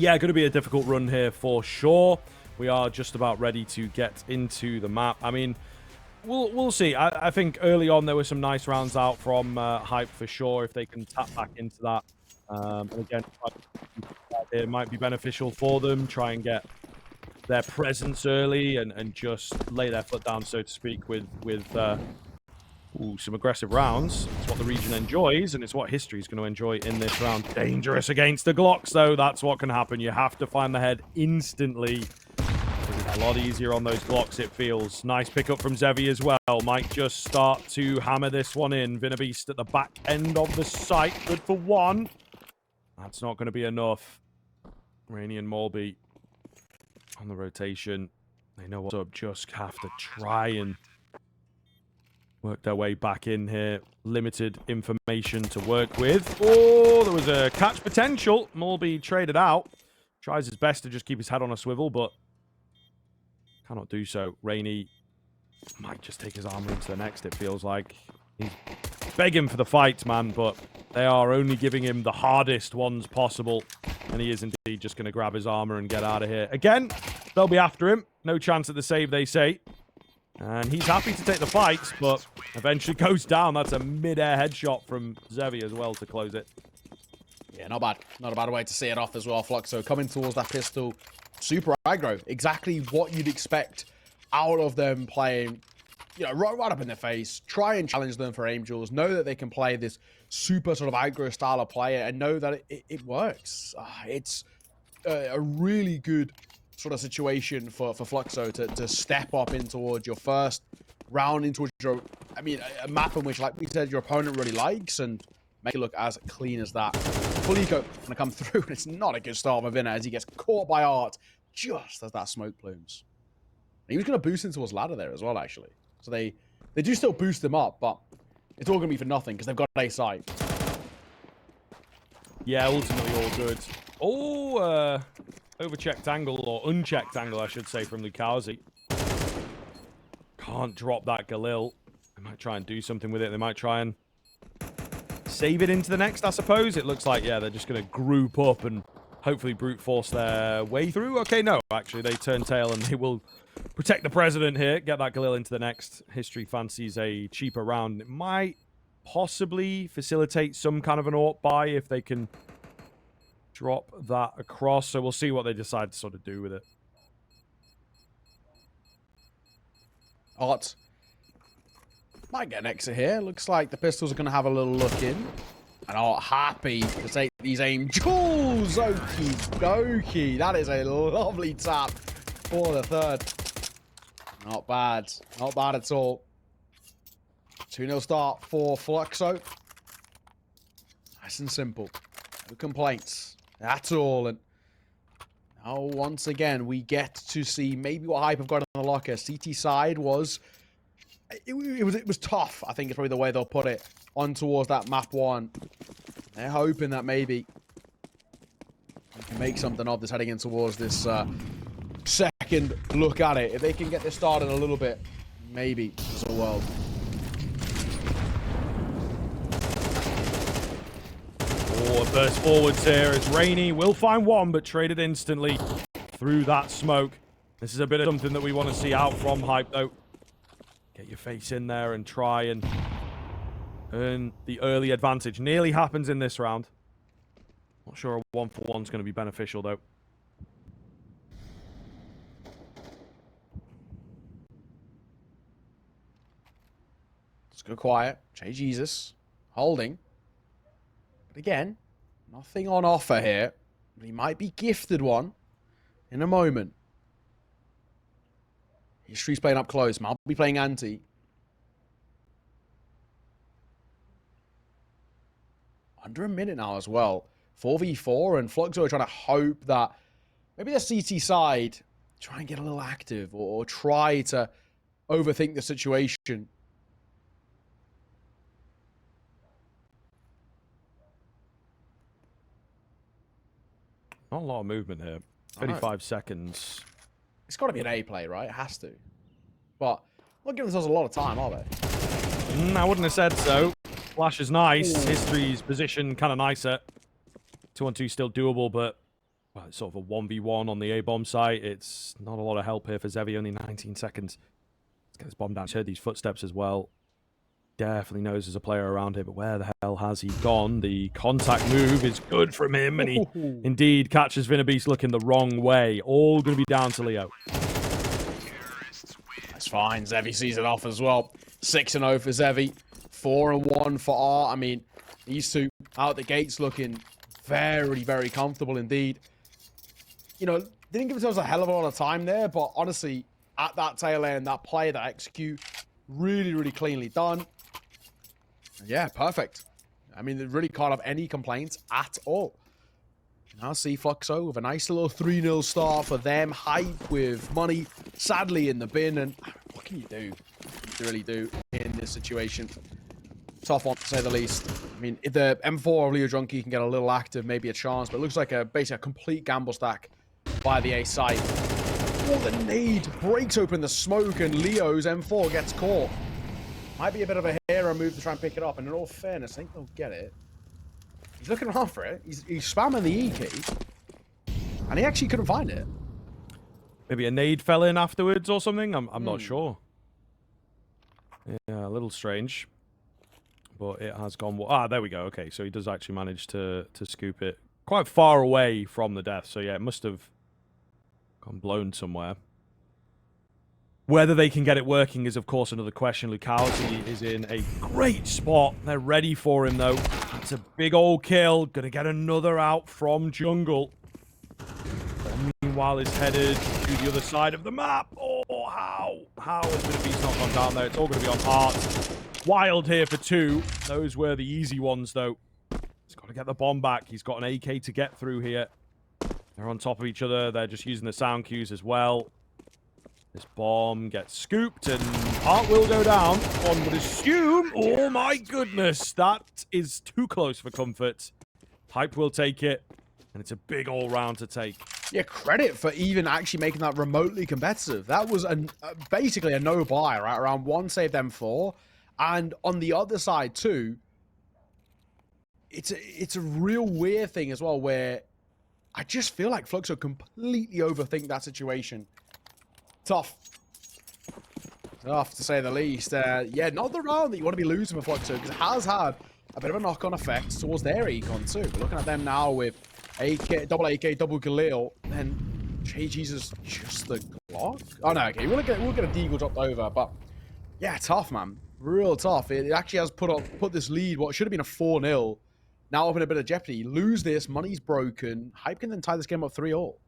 Yeah, going to be a difficult run here for sure. We are just about ready to get into the map. I mean, we'll see. I think early on there were some nice rounds out from Hype for sure. If they can tap back into that, and again, it might be beneficial for them. Try and get their presence early and just lay their foot down, so to speak, with some aggressive rounds. It's what the region enjoys, and it's what history is going to enjoy in this round. Dangerous against the Glocks, though. That's what can happen. You have to find the head instantly. It's a lot easier on those Glocks, it feels. Nice pickup from Zevi as well. Might just start to hammer this one in. Vinabeast at the back end of the site. Good for one. That's not going to be enough. Rainy and Morby on the rotation. They know what's up. Just have to try and work their way back in here. Limited information to work with. Oh, there was a catch potential. Morby traded out. Tries his best to just keep his head on a swivel, but cannot do so. Rainy might just take his armor into the next, it feels like. He's begging for the fight, man, but they are only giving him the hardest ones possible. And he is indeed just going to grab his armor and get out of here. Again, they'll be after him. No chance at the save, they say. And he's happy to take the fight, but eventually goes down. That's a mid-air headshot from Zevi as well to close it. Yeah, not bad. Not a bad way to see it off as well, Fluxo. Coming towards that pistol. Super aggro. Exactly what you'd expect out of them playing, you know, right up in their face. Try and challenge them for Angels. Know that they can play this super sort of aggro style of player and know that it works. It's a really good sort of situation for Fluxo to step up in towards your first round, into your, I mean, a map in which, like we said, your opponent really likes, and make it look as clean as that. Full eco gonna come through, and it's not a good start for Vinna as he gets caught by Art just as that smoke plumes. And he was gonna boost him towards ladder there as well, actually. So they do still boost him up, but it's all gonna be for nothing because they've got a site. Yeah, ultimately all good. Oh, overchecked angle, or unchecked angle, I should say, from Lucazi. Can't drop that Galil. They might try and do something with it. They might try and save it into the next, I suppose. It looks like, yeah, they're just going to group up and hopefully brute force their way through. Okay, no, actually, they turn tail and they will protect the president here. Get that Galil into the next. History fancies a cheaper round. It might possibly facilitate some kind of an AWP buy if they can drop that across. So we'll see what they decide to sort of do with it. Art might get an exit here. Looks like the pistols are going to have a little look in. And Art happy to take these Angels. Okie dokie. That is a lovely tap for the third. Not bad. Not bad at all. 2-0 start for Fluxo. Nice and simple. No complaints at all. And now, once again, we get to see maybe what Hype have got in the locker. CT side was... It was tough, I think is probably the way they'll put it, on towards that map one. They're hoping that maybe they can make something of this heading in towards this second look at it. If they can get this started a little bit, maybe there's a world. Oh, a burst forwards here as Rainy will find one, but traded instantly through that smoke. This is a bit of something that we want to see out from Hype, though. Get your face in there and try and earn the early advantage. Nearly happens in this round. Not sure a 1-for-1 is going to be beneficial, though. Let's go quiet. Jay Jesus. Holding. But again, nothing on offer here. He might be gifted one in a moment. History's playing up close. I'll be playing anti. Under a minute now as well. 4v4, and Fluxo are trying to hope that maybe the CT side try and get a little active or try to overthink the situation. Not a lot of movement here. 35 seconds. It's got to be an A play, right? It has to. But not giving themselves a lot of time, are they? I wouldn't have said so. Flash is nice. Ooh. History's position kind of nicer. 2-on-2 still doable, but Well, it's sort of a 1v1 on the A-bomb site. It's not a lot of help here for Zevi, only 19 seconds. Let's get this bomb down. He's heard these footsteps as well. Definitely knows there's a player around here, but where the hell has he gone? The contact move is good from him, and he indeed catches Vinabeast looking the wrong way. All going to be down to Leo. That's fine. Zevi sees it off as well. 6-0 for Zevi. 4-1 for R. I mean, these two out the gates looking very, very comfortable indeed. You know, didn't give themselves a hell of a lot of time there, but honestly, at that tail end, that play, that execute, really, really cleanly done. Yeah, perfect. I mean, they really can't have any complaints at all. Now see Fluxo with a nice little 3-0 start for them. Hype with money, sadly, in the bin. And what can you do? What can you really do in this situation? Tough one, to say the least. I mean, if the M4 of Leo Drunky can get a little active, maybe a chance. But it looks like basically a complete gamble stack by the A site. Oh, the nade breaks open the smoke, and Leo's M4 gets caught. Might be a bit of a hero move to try and pick it up, and in all fairness, I think they'll get it. He's looking around for it. He's spamming the E key, and he actually couldn't find it. Maybe a nade fell in afterwards or something? I'm not sure. Yeah, a little strange. But it has gone... Ah, there we go. Okay, so he does actually manage to scoop it quite far away from the death. So yeah, it must have gone blown somewhere. Whether they can get it working is, of course, another question. Lukowski is in a great spot. They're ready for him, though. That's a big old kill. Gonna get another out from jungle. Meanwhile, is headed to the other side of the map. Oh, how? How is Vinabeast not gone down there? It's all going to be on Heart. Wild here for 2. Those were the easy ones, though. He's got to get the bomb back. He's got an AK to get through here. They're on top of each other. They're just using the sound cues as well. This bomb gets scooped, and Heart will go down. One would assume. Oh, my goodness. That is too close for comfort. Hype will take it, and it's a big all-round to take. Yeah, credit for even actually making that remotely competitive. That was basically a no-buy, right? Around 1 saved M4. And on the other side, too, it's a real weird thing as well, where I just feel like Fluxo completely overthink that situation. Tough. Tough, to say the least. Yeah, not the round that you want to be losing for Fluxo, because it has had a bit of a knock-on effect towards their econ, too. We're looking at them now with AK, double Galil, and Jesus, just the Glock? Oh, no, okay, we'll get a Deagle dropped over, but yeah, tough, man. Real tough. It actually has put this lead, what should have been a 4-0, now up in a bit of jeopardy. Lose this, money's broken. Hype can then tie this game up 3-all.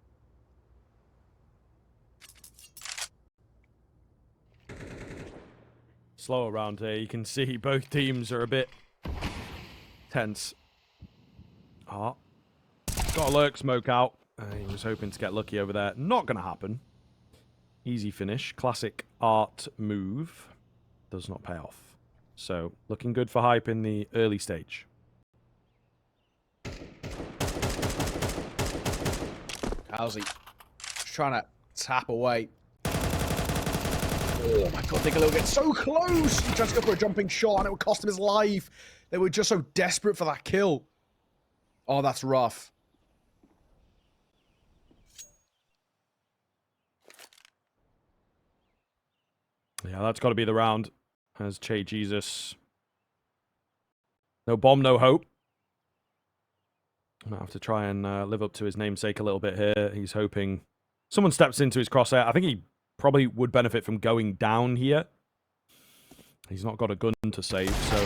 Slow around here. You can see both teams are a bit tense. Ah. Got a lurk smoke out. He was hoping to get lucky over there. Not going to happen. Easy finish. Classic art move. Does not pay off. So, looking good for Hype in the early stage. Howsy. Just trying to tap away. Oh my god, Nicolò gets so close! He tries to go for a jumping shot and it would cost him his life. They were just so desperate for that kill. Oh, that's rough. Yeah, that's got to be the round. As Che Jesus. No bomb, no hope. I'm going to have to try and live up to his namesake a little bit here. He's hoping someone steps into his crosshair. I think he probably would benefit from going down here. He's not got a gun to save, so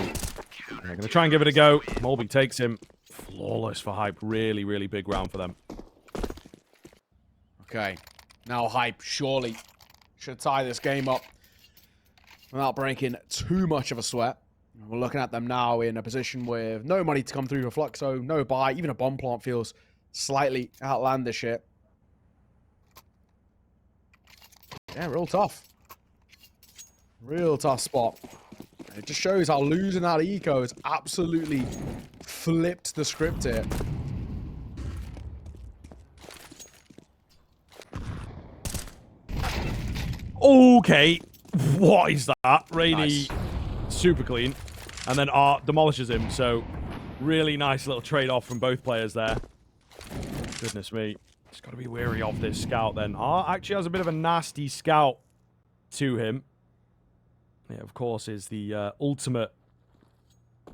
they're going to try and give it a go. Molby takes him. Flawless for Hype. Really, really big round for them. Okay. Now Hype surely should tie this game up without breaking too much of a sweat. We're looking at them now in a position with no money to come through for Fluxo, no buy. Even a bomb plant feels slightly outlandish here. Yeah, real tough. Real tough spot. It just shows how losing that eco has absolutely flipped the script here. Okay. What is that? Rainy, Nice. super clean. And then Art demolishes him. So, really nice little trade-off from both players there. Goodness me. He's got to be wary of this scout then. Actually has a bit of a nasty scout to him. It, of course, is the ultimate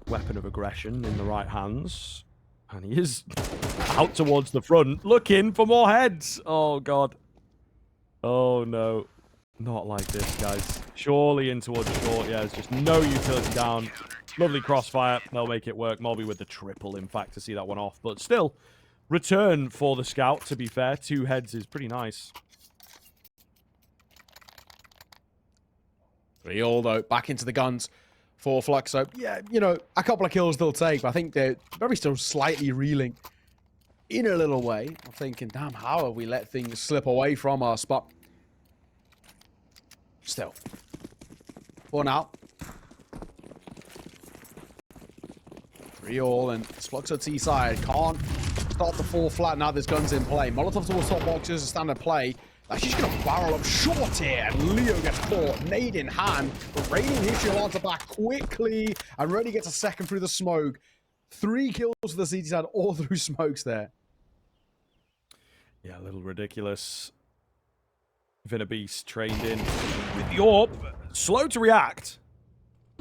weapon of aggression in the right hands. And he is out towards the front, looking for more heads. Oh, God. Oh, no. Not like this, guys. Surely in towards short. Yeah, there's just no utility down. Lovely crossfire. They'll make it work. Molby with the triple, in fact, to see that one off. But still, return for the scout, to be fair. 2 heads is pretty nice. 3-all, though. Back into the guns for Fluxo. Yeah, you know, a couple of kills they'll take, but I think they're probably still slightly reeling in a little way. I'm thinking, damn, how have we let things slip away from us? But still. For now. 3-all, and Fluxo T side can't start the 4 flat now there's guns in play. Molotov towards top boxes, a standard play. She's going to barrel up short here, and Leo gets caught, nade in hand. But Rainy hits your answer back quickly, and Reddy gets a second through the smoke. 3 kills for the CT side, all through smokes there. Yeah, a little ridiculous. Beast trained in with the AWP. Slow to react,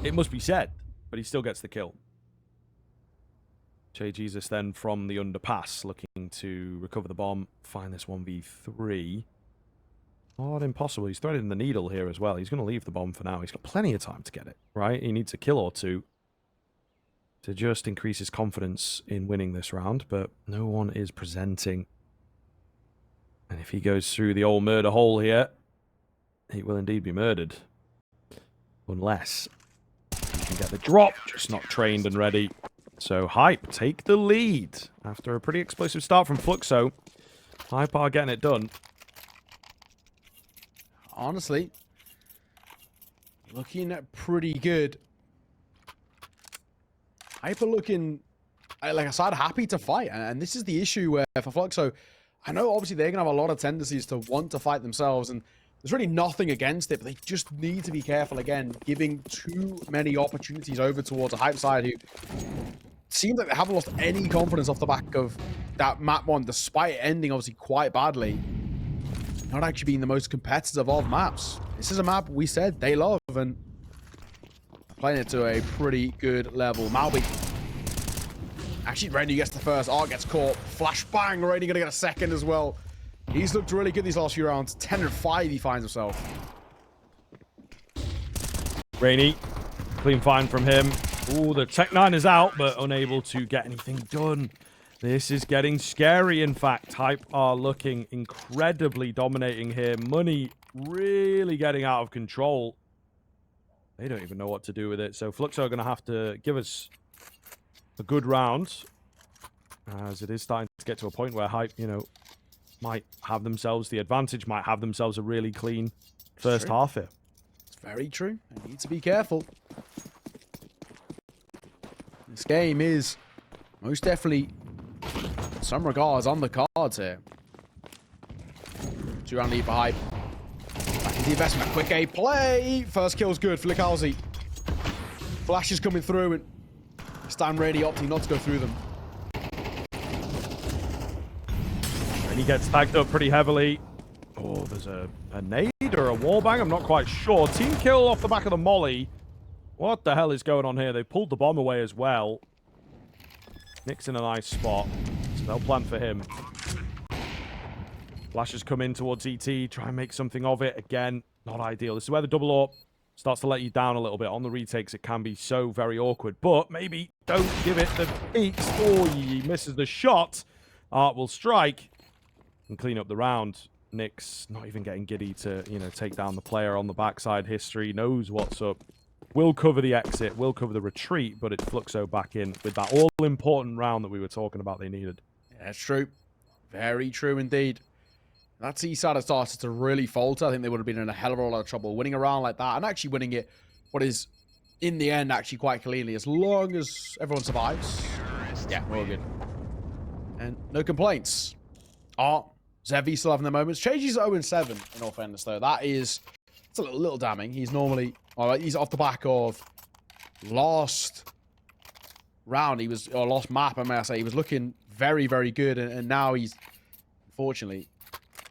it must be said, but he still gets the kill. Jay Jesus then from the underpass, looking to recover the bomb, find this 1v3. Not impossible. He's threading the needle here as well. He's going to leave the bomb for now. He's got plenty of time to get it, right? He needs a kill or 2 to just increase his confidence in winning this round, but no one is presenting. And if he goes through the old murder hole here, he will indeed be murdered. Unless he can get the drop, just not trained and ready. So Hype take the lead after a pretty explosive start from Fluxo. Hype are getting it done. Honestly, looking pretty good. Hyper looking, like I said, happy to fight. And this is the issue where for Fluxo, I know obviously they're going to have a lot of tendencies to want to fight themselves. And there's really nothing against it, but they just need to be careful again, giving too many opportunities over towards a Hype side who seems like they haven't lost any confidence off the back of that map 1, despite it ending obviously quite badly. Not actually being the most competitive of maps. This is a map we said they love, and playing it to a pretty good level. Malby. Actually, Randy gets the first. Art gets caught. Flashbang. Randy gonna get a second as well. He's looked really good these last few rounds. 10-5 he finds himself. Rainy. Clean find from him. Ooh, the Tech-9 is out, but unable to get anything done. This is getting scary, in fact. Hype are looking incredibly dominating here. Money really getting out of control. They don't even know what to do with it. So Fluxo are going to have to give us a good round, as it is starting to get to a point where Hype, you know, might have themselves the advantage, might have themselves a really clean first half here. It's very true. They need to be careful. This game is most definitely, in some regards, on the cards here. 2-round lead for Hype. Back into the investment. Quick A play. First kill's good for Likalzi. Flash is coming through, and Stan Rady opting not to go through them. And he gets tagged up pretty heavily. Oh, there's a nade or a wallbang. I'm not quite sure. Team kill off the back of the molly. What the hell is going on here? They pulled the bomb away as well. Nick's in a nice spot, so they'll plan for him. Flash has come in towards ET, try and make something of it. Again, not ideal. This is where the double up starts to let you down a little bit. On the retakes, it can be so very awkward, but maybe don't give it the beats. Oh, he misses the shot. Art will strike and clean up the round. Nick's not even getting giddy to, you know, take down the player on the backside. History knows what's up. Will cover the exit, will cover the retreat, but it's Fluxo back in with that all-important round that we were talking about they needed. Yeah, that's true. Very true indeed. That T-side had started to really falter. I think they would have been in a hell of a lot of trouble winning a round like that and actually winning it, what is, in the end, actually quite cleanly. As long as everyone survives, yeah, we're all good. And no complaints. Art, Zevi still having their moments. Changes 0-7, in all fairness, though. It's a little damning. He's normally... he's off the back of last round. Or last map, I may say. He was looking very, very good. And now he's unfortunately,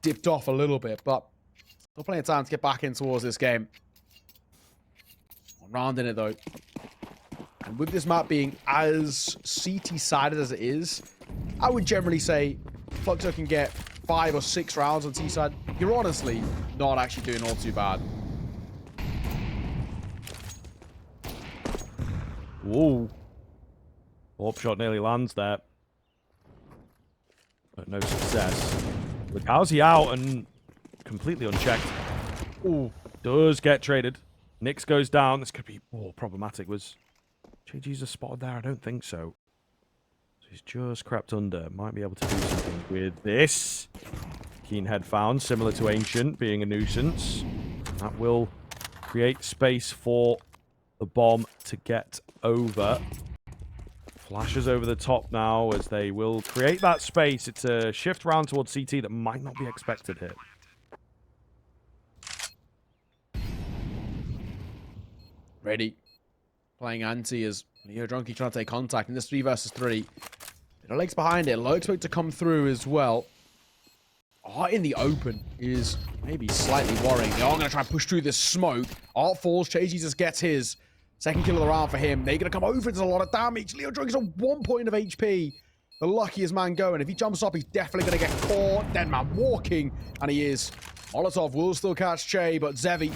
dipped off a little bit, but still plenty of time to get back in towards this game. One round in it, though. And with this map being as CT-sided as it is, I would generally say Fluxo can get 5 or 6 rounds on T-side. You're honestly not actually doing all too bad. Whoa. Warp shot nearly lands there. But no success. With Howsey out and completely unchecked. Ooh. Does get traded. Nyx goes down. This could be problematic. Was JG's spotted there? I don't think so. So he's just crept under. Might be able to do something with this. Keen head found, similar to Ancient, being a nuisance. That will create space for the bomb to get over. Flashes over the top now as they will create that space. It's a shift round towards CT that might not be expected here. Ready. Playing anti as Leo Drunky trying to take contact in this 3 versus 3. The legs behind it. Low expect to come through as well. Art in the open is maybe slightly worrying. They are going to try and push through this smoke. Art falls. Chase Jesus gets his. Second kill of the round for him. They're going to come over. It's a lot of damage. Leo Drunk is on 1 point of HP. The luckiest man going. If he jumps up, he's definitely going to get caught. Dead man walking. And he is. Molotov will still catch Che, but Zevi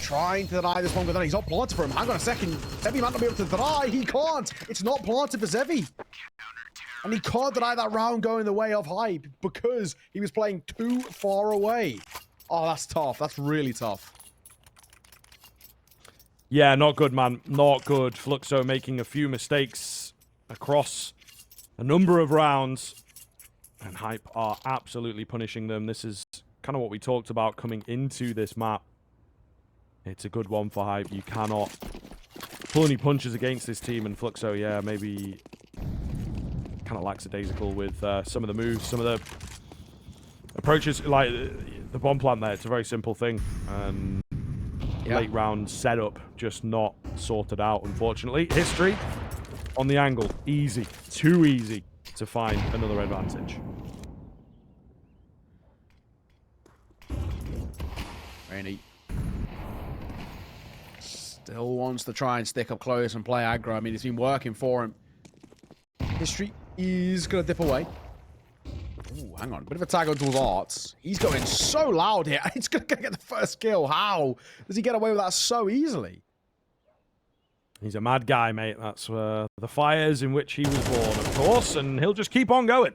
trying to deny this one. But then he's not planted for him. Hang on a second. Zevi might not be able to deny. He can't. It's not planted for Zevi. And he can't deny that round going the way of Hype because he was playing too far away. Oh, that's tough. That's really tough. Yeah, not good, man. Not good. Fluxo making a few mistakes across a number of rounds. And Hype are absolutely punishing them. This is kind of what we talked about coming into this map. It's a good one for Hype. You cannot pull any punches against this team. And Fluxo, yeah, maybe kind of lackadaisical with some of the moves, some of the approaches. Like the bomb plant there, it's a very simple thing. And late round setup just not sorted out, unfortunately. History on the angle. Easy. Too easy to find another advantage. Rainy still wants to try and stick up close and play aggro. I mean, it's been working for him. History is going to dip away. Ooh, hang on. Bit of a tag on towards Arts. He's going so loud here. He's going to get the first kill. How does he get away with that so easily? He's a mad guy, mate. That's the fires in which he was born, of course, and he'll just keep on going.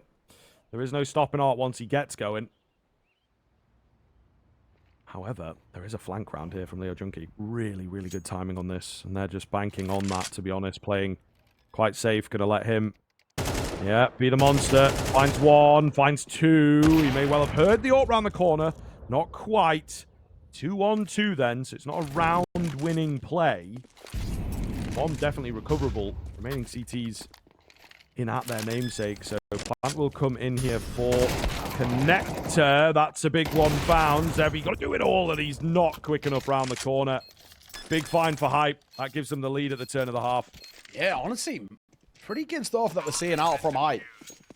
There is no stopping Art once he gets going. However, there is a flank round here from Leo Junkie. Really, really good timing on this, and they're just banking on that, to be honest. Playing quite safe. Going to let him, yeah, be the monster. Finds one, finds two. He may well have heard the AWP round the corner. Not quite. 2-on-2 then, so it's not a round-winning play. Bomb definitely recoverable. Remaining CTs in at their namesake, so Plant will come in here for Connector. That's a big one found. Zevi got to do it all, and he's not quick enough round the corner. Big find for Hype. That gives them the lead at the turn of the half. Yeah, honestly, pretty good stuff that we're seeing out from Hype.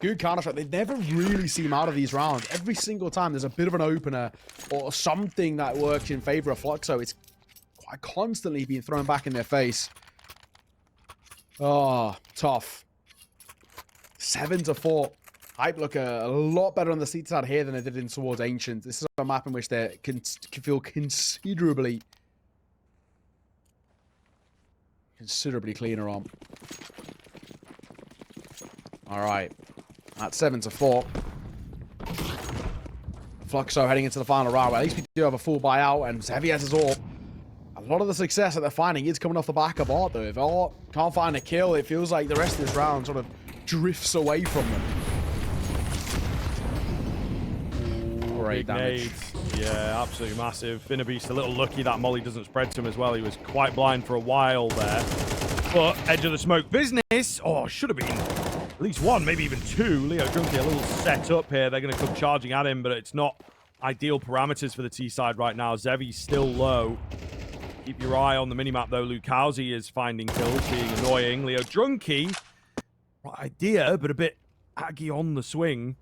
Good counter-strike. They never really seem out of these rounds. Every single time there's a bit of an opener or something that works in favor of Fluxo. It's quite constantly being thrown back in their face. Oh, tough. 7-4. Hype look a lot better on the seat side here than they did in towards Ancient. This is a map in which they can feel considerably cleaner on. All right. At 7-4. Fluxo heading into the final round. Well, at least we do have a full buyout, and Zevi has his AWP. A lot of the success that they're finding is coming off the back of Art, though. If Art can't find a kill, it feels like the rest of this round sort of drifts away from them. Great damage. Yeah, absolutely massive. Finnabeast a little lucky that Molly doesn't spread to him as well. He was quite blind for a while there. But edge of the smoke business. Oh, should have been at least one, maybe even two. Leo Junkie a little set up here. They're going to come charging at him, but it's not ideal parameters for the T side right now. Zevi's still low. Keep your eye on the minimap, though. Lukowski is finding kills, being annoying. Leo Drunky, right idea, but a bit aggy on the swing.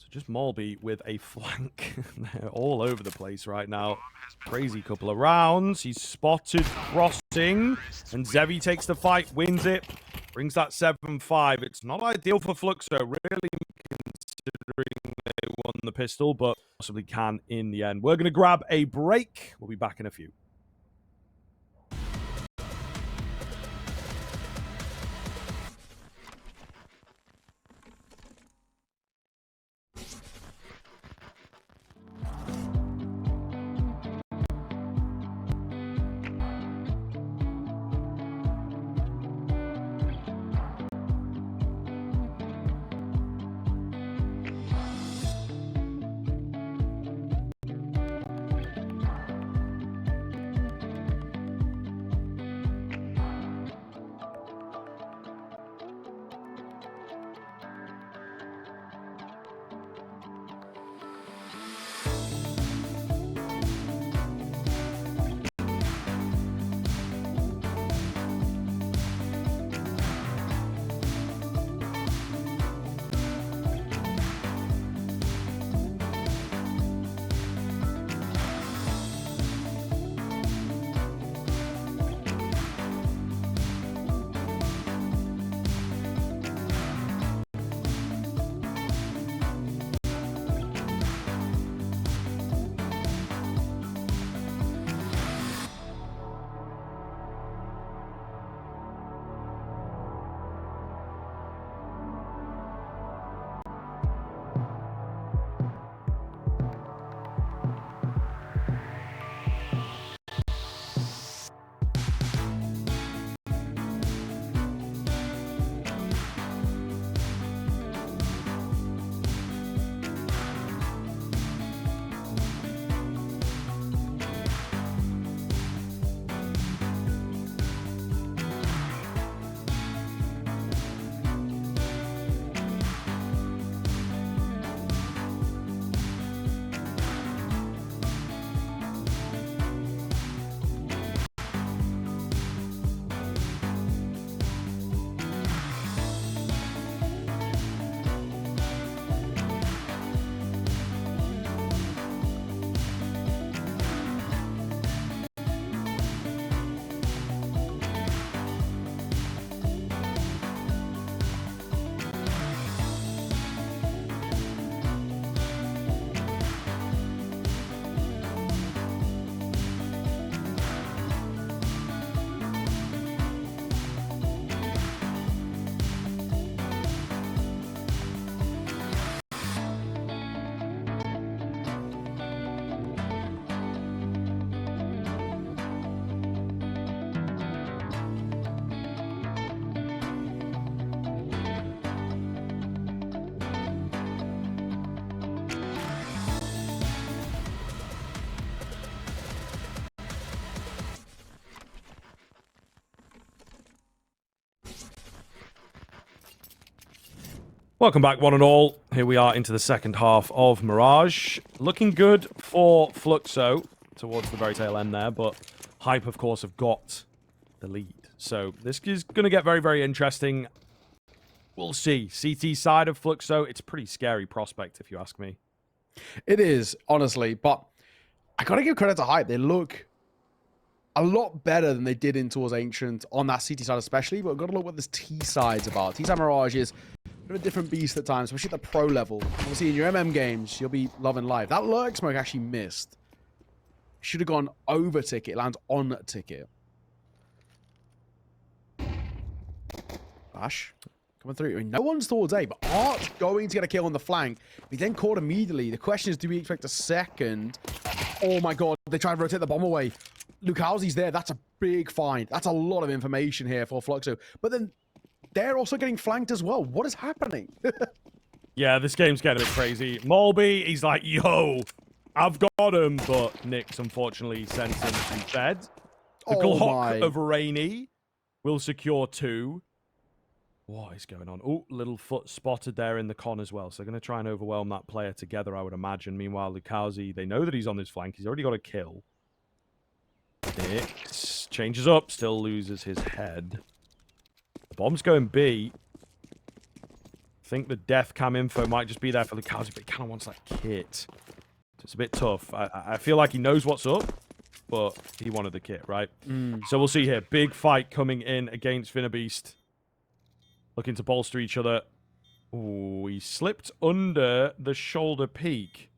So just Molby with a flank. They're all over the place right now. Crazy couple of rounds. He's spotted crossing. And Zevi takes the fight, wins it. Brings that 7-5. It's not ideal for Fluxo, really, considering they won the pistol, but possibly can in the end. We're going to grab a break. We'll be back in a few. Welcome back, one and all. Here we are into the second half of Mirage. Looking good for Fluxo towards the very tail end there, but Hype, of course, have got the lead. So this is going to get very, very interesting. We'll see. CT side of Fluxo, it's a pretty scary prospect, if you ask me. It is, honestly, but I gotta give credit to Hype. They look a lot better than they did in towards Ancient on that CT side especially, but I've got to look what this T side's about. T side Mirage is a bit of a different beast at times, especially at the pro level. Obviously, in your MM games, you'll be loving life. That lurk smoke actually missed. Should have gone over ticket, lands on ticket. Ash coming through. I mean, no one's towards A, but Art's going to get a kill on the flank. He then caught immediately. The question is, do we expect a second? Oh my god, they try to rotate the bomb away. Lukowski's there. That's a big find. That's a lot of information here for Fluxo. But then they're also getting flanked as well. What is happening? Yeah, this game's getting a bit crazy. Molby, he's like, yo, I've got him. But Nix, unfortunately, sends him to bed. The Glock of Rainy will secure 2. What is going on? Oh, little foot spotted there in the con as well. So they're going to try and overwhelm that player together, I would imagine. Meanwhile, Lukowski, they know that he's on this flank. He's already got a kill. Nix changes up, still loses his head. The bomb's going B. think the death cam info might just be there for Lucazi, but he kind of wants that kit. So it's a bit tough. I feel like he knows what's up, but he wanted the kit, right? So we'll see here. Big fight coming in against Vinabeast. Looking to bolster each other. Ooh, he slipped under the shoulder peak.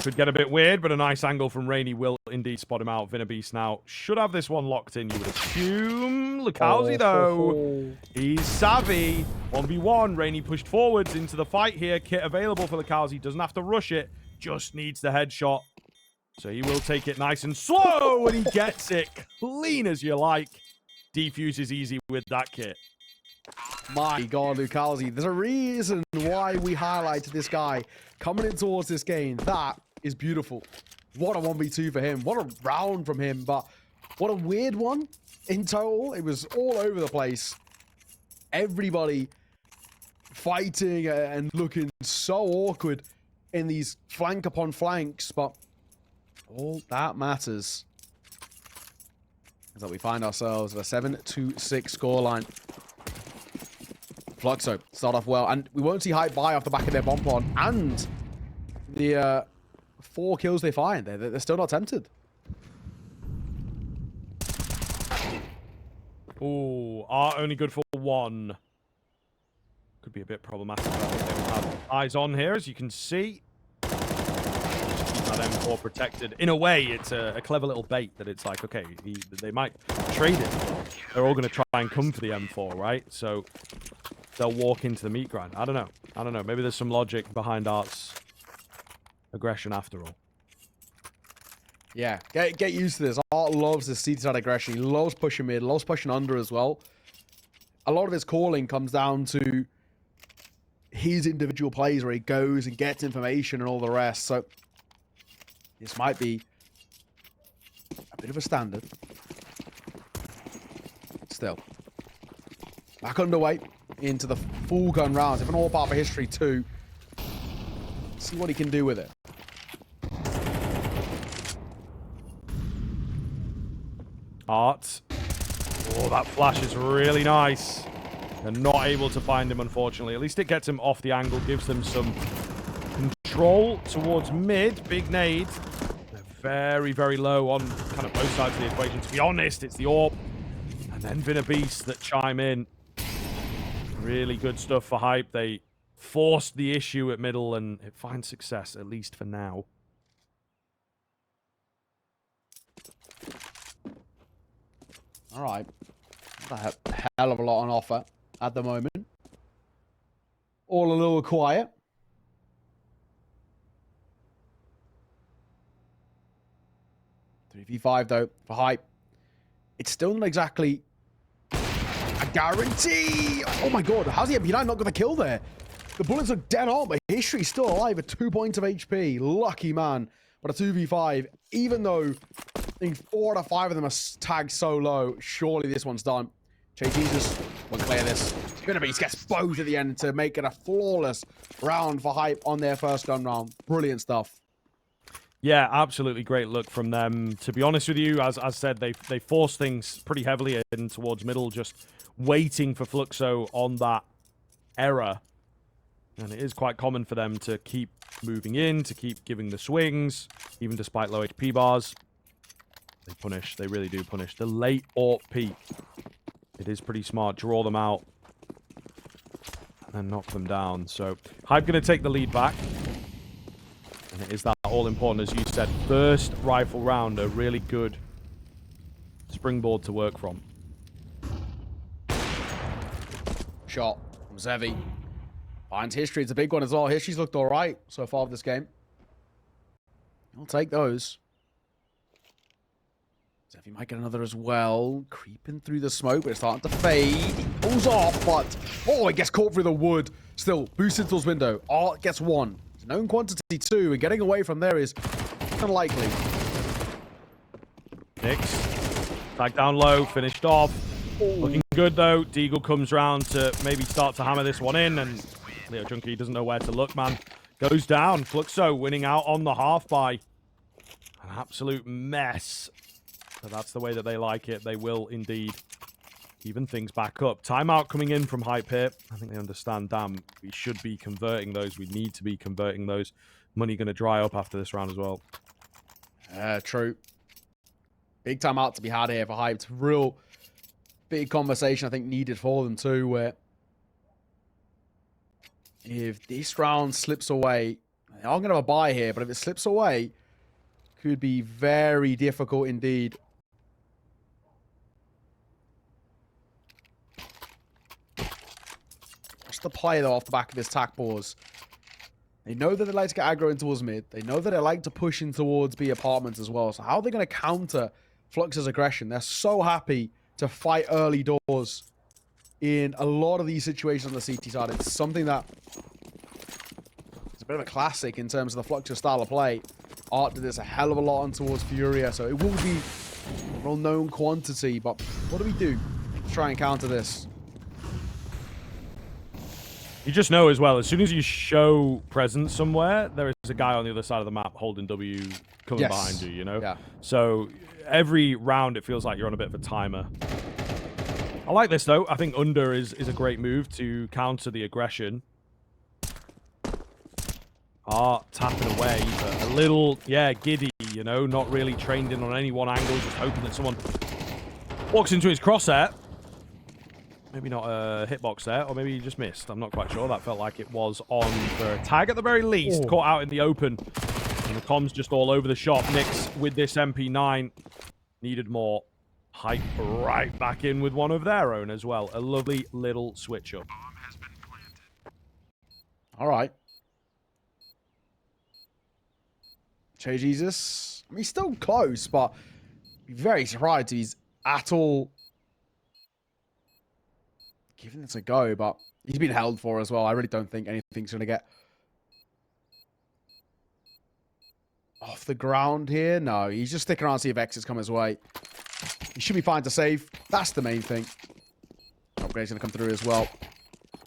Could get a bit weird, but a nice angle from Rainy will indeed spot him out. Vinabeast now should have this one locked in, you would assume. Lucazi, though, he's savvy. 1v1. Rainy pushed forwards into the fight here. Kit available for Lucazi. Doesn't have to rush it. Just needs the headshot. So he will take it nice and slow, and he gets it clean as you like. Defuse is easy with that kit. My God, Lucazi. There's a reason why we highlighted this guy coming in towards this game. That is beautiful. What a 1v2 for him. What a round from him. But what a weird one in total. It was all over the place. Everybody fighting and looking so awkward in these flank upon flanks. But all that matters is that we find ourselves at a 7-6 scoreline. Fluxo start off well, and we won't see Hype buy off the back of their bomb pod and the 4 kills they find. They're still not tempted. Ooh, are only good for 1. Could be a bit problematic. They will have eyes on here, as you can see. Just keep that M4 protected. In a way, it's a clever little bait that it's like, okay, they might trade it. They're all going to try and come for the M4, right? So they'll walk into the meat grind. I don't know. Maybe there's some logic behind Art's aggression after all. Yeah, get used to this. Art loves this seated aggression. He loves pushing mid, loves pushing under as well. A lot of his calling comes down to his individual plays where he goes and gets information and all the rest. So this might be a bit of a standard. Still. Back underway into the full gun rounds. If an all part for history too. See what he can do with it. Art. Oh, that flash is really nice. They're not able to find him, unfortunately. At least it gets him off the angle, gives them some control towards mid. Big nade. They're very, very low on kind of both sides of the equation. To be honest, it's the AWP. And then Vinabeast that chime in. Really good stuff for Hype. They forced the issue at middle, and it finds success, at least for now. All right. That's a hell of a lot on offer at the moment. All a little quiet. $3v5 though for Hype. It's still not exactly a guarantee. Oh my God, how's the MP9 not got the kill there? The bullets are dead on, but History's still alive at 2 points of HP. Lucky man. But a 2v5, even though I think 4 out of 5 of them are tagged so low, surely this one's done. Che Jesus will clear this. Vinabeast gets both at the end to make it a flawless round for Hype on their first gun round. Brilliant stuff. Yeah, absolutely great look from them. To be honest with you, as I said, they forced things pretty heavily in towards middle, just waiting for Fluxo on that error. And it is quite common for them to keep moving in, to keep giving the swings, even despite low HP bars. They punish. They really do punish. The late AWP peak. It is pretty smart. Draw them out. And then knock them down. So, Hype going to take the lead back. And it is that all-important, as you said, first rifle round, a really good springboard to work from. Shot from Zevi. Finds History. It's a big one as well. History's looked all right so far of this game. I'll take those. Zevi might get another as well. Creeping through the smoke, but it's starting to fade. He pulls off, but... oh, he gets caught through the wood. Still, boost into his window. Art gets 1. Known quantity 2, and getting away from there is unlikely. Nix. Back down low, finished off. Ooh. Looking good though. Deagle comes round to maybe start to hammer this one in, and Leo Junkie doesn't know where to look, man. Goes down. Fluxo winning out on the half by an absolute mess. But that's the way that they like it. They will indeed even things back up. Timeout coming in from Hype here. I think they understand, damn, we should be converting those. We need to be converting those. Money going to dry up after this round as well. True. Big timeout to be had here for Hype. It's real big conversation, I think, needed for them too, where if this round slips away, they are going to have a bye here, but if it slips away, could be very difficult indeed. What's the play, though, off the back of this tack pause? They know that they like to get aggro in towards mid. They know that they like to push in towards B apartments as well. So how are they going to counter Fluxo's aggression? They're so happy to fight early doors in a lot of these situations on the CT side. It's something that is a bit of a classic in terms of the Fluxo style of play. Art did this a hell of a lot on towards Furia, so it will be a well-known quantity. But what do we do to try and counter this? You just know as well, as soon as you show presence somewhere, there is a guy on the other side of the map holding W coming behind you, you know? Yeah. So every round, it feels like you're on a bit of a timer. I like this, though. I think under is a great move to counter the aggression. Tapping away, but a little, yeah, giddy, you know? Not really trained in on any one angle, just hoping that someone walks into his crosshair. Maybe not a hitbox there, or maybe he just missed. I'm not quite sure. That felt like it was on for a tag at the very least. Caught out in the open. And the comms just all over the shop. Nyx with this MP9 needed more. Hype right back in with one of their own as well. A lovely little switch up. All right. Che Jesus. I mean, he's still close, but very surprised he's at all giving this a go, but he's been held for as well. I really don't think anything's going to get off the ground here. No, he's just sticking around to see if exits come his way. He should be fine to save. That's the main thing. Upgrade's going to come through as well.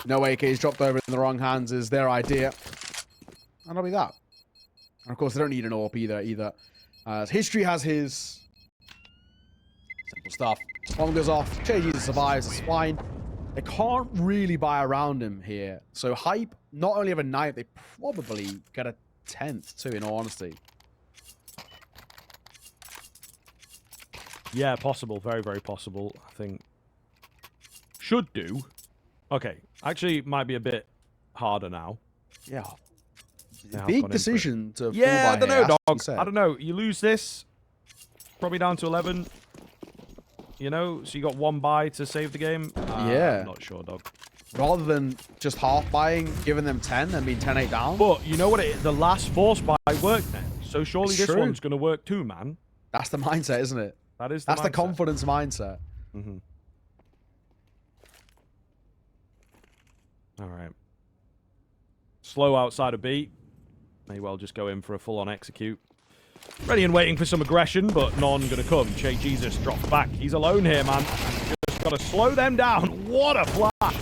No AK's dropped over in the wrong hands is their idea. And that'll be that. And of course, they don't need an AWP either. History has his simple stuff. Bomb goes off. Che Jesus survives. It's fine. They can't really buy around him here. So Hype not only have a 9th, they probably get a 10th too, in all honesty. Yeah, possible. Very, very possible. I think should do. Okay. Actually, might be a bit harder now. Yeah. Big decision to yeah, fall I don't by know, here, dog. I don't know. You lose this, probably down to 11. You know, so you got one buy to save the game. Yeah. I'm not sure, dog. Rather than just half buying, giving them 10 and being 10-8 down. But you know what? The last force buy worked now. So surely It's this true. one's going to work too, man. That's the mindset, isn't it? That is That's the confidence mindset. Mm-hmm. All right. Slow outside of B. May well just go in for a full-on execute. Ready and waiting for some aggression, but none going to come. Che Jesus drops back. He's alone here, man. Just got to slow them down. What a flash.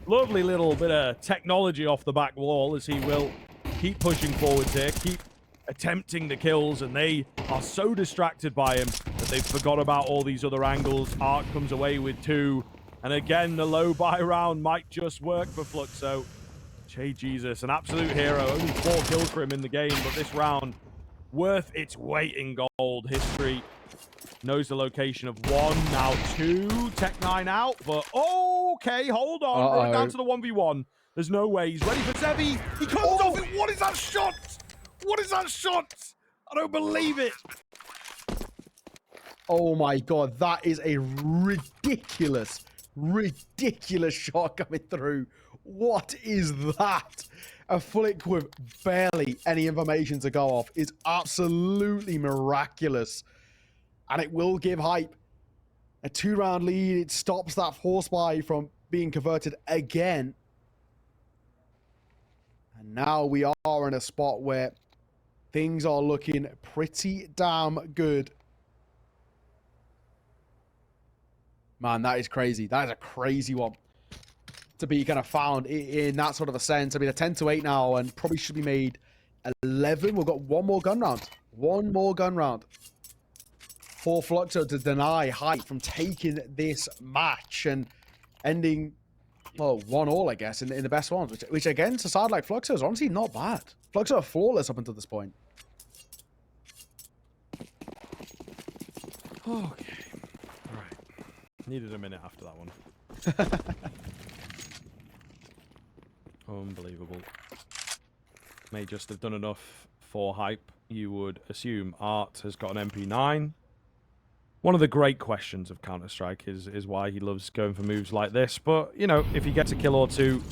Lovely little bit of technology off the back wall as he will keep pushing forwards here, keep attempting the kills, and they are so distracted by him that they've forgot about all these other angles. Arc comes away with 2, and again, the low buy round might just work for Fluxo. Che Jesus, an absolute hero. Only 4 kills for him in the game, but this round worth its weight in gold. History knows the location of 1, now 2. Tech9 out, but okay, hold on. Running down to the 1v1. There's no way. He's ready for Zevi. He comes off it. What is that shot? What is that shot? I don't believe it. Oh my god, that is a ridiculous shot coming through. What is that? A flick with barely any information to go off is absolutely miraculous. And it will give Hype a 2-round lead. It stops that force buy from being converted again. And now we are in a spot where things are looking pretty damn good. Man, that is crazy. That is a crazy one to be kind of found in that sort of a sense. I mean, a 10-8 now and probably should be made 11. We've got one more gun round. One more gun round. for Fluxo to deny Hype from taking this match and ending, well, 1-1, I guess, in the best ones, which against a side like Fluxo is honestly not bad. Fluxo are flawless up until this point. Okay. Right. Needed a minute after that one. Unbelievable. May just have done enough for Hype. You would assume Art has got an MP9. One of the great questions of Counter-Strike is why he loves going for moves like this. But, you know, if he gets a kill or two,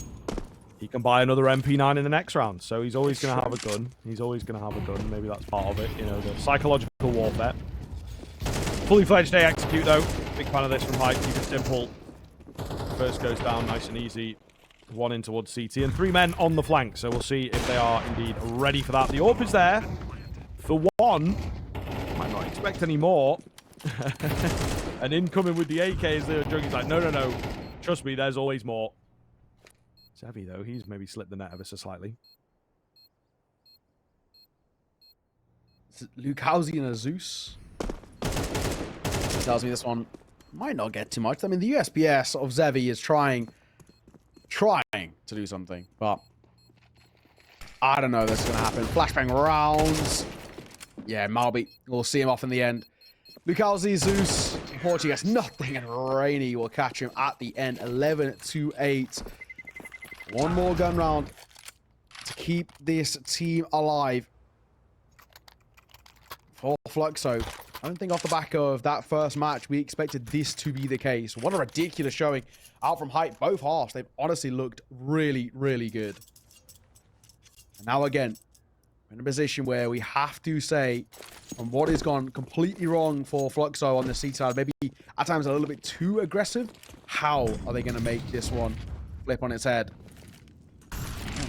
he can buy another MP9 in the next round. So he's always going to have a gun. He's always going to have a gun. Maybe that's part of it, you know, the psychological warfare. Fully fledged A execute, though. Big fan of this from Hype. Keep it simple. First goes down nice and easy. One in towards CT and 3 men on the flank. So we'll see if they are indeed ready for that. The AWP is there for one. Might not expect any more. And incoming with the AK is the jug. He's like, no, no, no. Trust me, there's always more. Zevi, though, he's maybe slipped the net ever so slightly. Lukowski and a Zeus. Tells me this one might not get too much. I mean, the USPS of Zevi is trying to do something, but I don't know if that's going to happen. Flashbang rounds. Yeah, Malby. We'll see him off in the end. Lukowski, Zeus. Unfortunately, gets nothing, and Rainy will catch him at the end. 11-8. One more gun round to keep this team alive. For Fluxo, I don't think off the back of that first match, we expected this to be the case. What a ridiculous showing out from Hype. Both halves, they've honestly looked really, really good. And now again, we're in a position where we have to say, on what has gone completely wrong for Fluxo on the C side, maybe at times a little bit too aggressive, how are they going to make this one flip on its head?